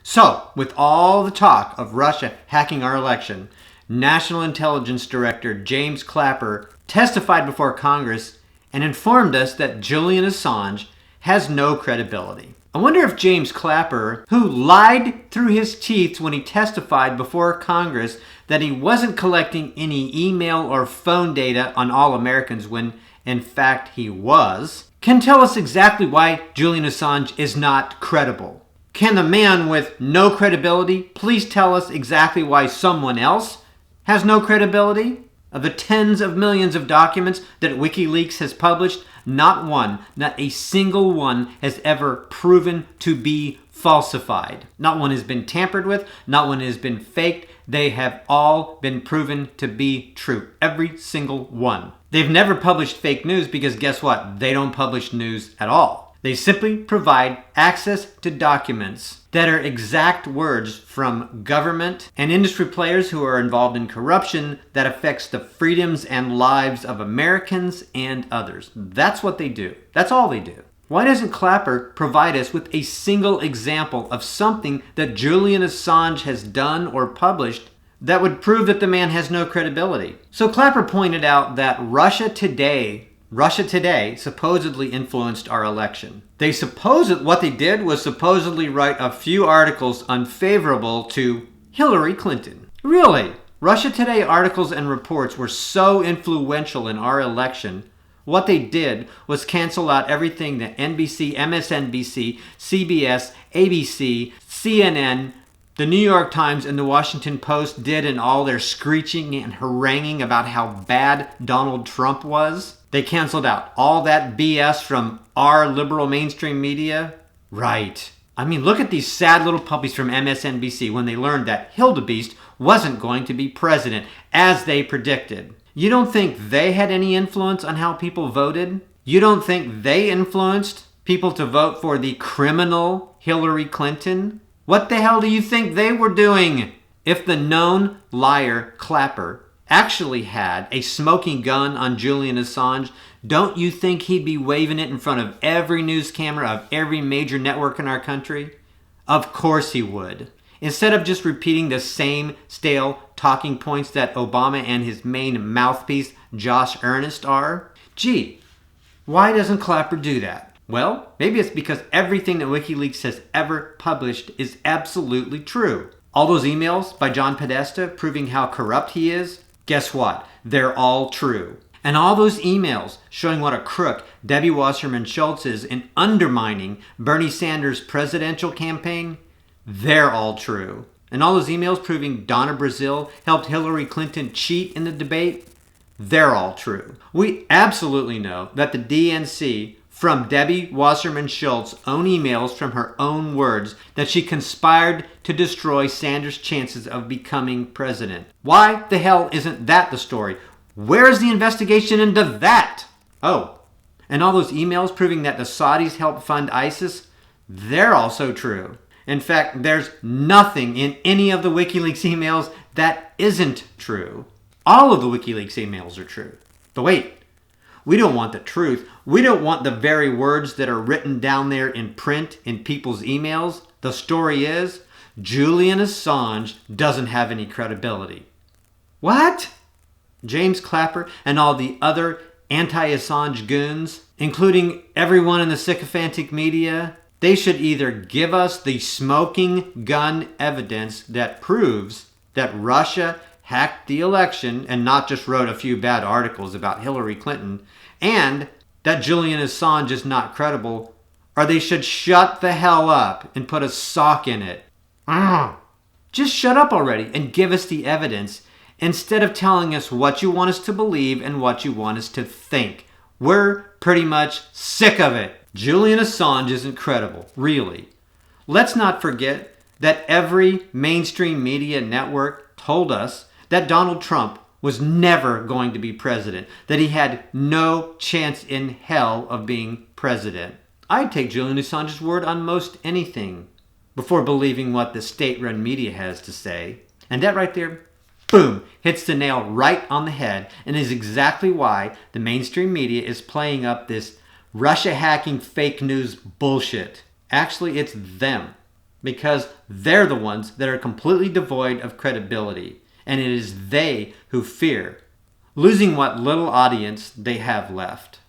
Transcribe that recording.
So, with all the talk of Russia hacking our election, National Intelligence Director James Clapper testified before Congress and informed us that Julian Assange has no credibility. I wonder if James Clapper, who lied through his teeth when he testified before Congress that he wasn't collecting any email or phone data on all Americans when in fact he was, can tell us exactly why Julian Assange is not credible. Can the man with no credibility please tell us exactly why someone else has no credibility? Of the tens of millions of documents that Wikileaks has published, not one, not a single one has ever proven to be falsified. Not one has been tampered with, not one has been faked. They have all been proven to be true. Every single one. They've never published fake news because guess what? They don't publish news at all. They simply provide access to documents that are exact words from government and industry players who are involved in corruption that affects the freedoms and lives of Americans and others. That's what they do. That's all they do. Why doesn't Clapper provide us with a single example of something that Julian Assange has done or published that would prove that the man has no credibility? So Clapper pointed out that Russia Today supposedly influenced our election. What they did was supposedly write a few articles unfavorable to Hillary Clinton. Really? Russia Today articles and reports were so influential in our election. What they did was cancel out everything that NBC, MSNBC, CBS, ABC, CNN, the New York Times, and the Washington Post did in all their screeching and haranguing about how bad Donald Trump was. They canceled out all that BS from our liberal mainstream media. Right. I mean, look at these sad little puppies from MSNBC when they learned that Hildebeest wasn't going to be president, as they predicted. You don't think they had any influence on how people voted? You don't think they influenced people to vote for the criminal Hillary Clinton? What the hell do you think they were doing? If the known liar Clapper actually had a smoking gun on Julian Assange, don't you think he'd be waving it in front of every news camera of every major network in our country? Of course he would. Instead of just repeating the same stale talking points that Obama and his main mouthpiece, Josh Earnest, are. Gee, why doesn't Clapper do that? Well, maybe it's because everything that Wikileaks has ever published is absolutely true. All those emails by John Podesta proving how corrupt he is, guess what? They're all true. And all those emails showing what a crook Debbie Wasserman Schultz is in undermining Bernie Sanders' presidential campaign, they're all true. And all those emails proving Donna Brazile helped Hillary Clinton cheat in the debate, they're all true. We absolutely know that the DNC, from Debbie Wasserman Schultz's own emails from her own words, that she conspired to destroy Sanders' chances of becoming president. Why the hell isn't that the story? Where's the investigation into that? Oh, and all those emails proving that the Saudis helped fund ISIS, they're also true. In fact, there's nothing in any of the WikiLeaks emails that isn't true. All of the WikiLeaks emails are true. But wait. We don't want the truth. We don't want the very words that are written down there in print in people's emails. The story is, Julian Assange doesn't have any credibility. What? James Clapper and all the other anti-Assange goons, including everyone in the sycophantic media, they should either give us the smoking gun evidence that proves that Russia hacked the election and not just wrote a few bad articles about Hillary Clinton, and that Julian Assange is not credible, or they should shut the hell up and put a sock in it. Just shut up already and give us the evidence instead of telling us what you want us to believe and what you want us to think. We're pretty much sick of it. Julian Assange isn't credible, really. Let's not forget that every mainstream media network told us that Donald Trump was never going to be president, that he had no chance in hell of being president. I'd take Julian Assange's word on most anything before believing what the state-run media has to say. And that right there, boom, hits the nail right on the head and is exactly why the mainstream media is playing up this Russia hacking fake news bullshit. Actually, it's them. because they're the ones that are completely devoid of credibility, and it is they who fear losing what little audience they have left.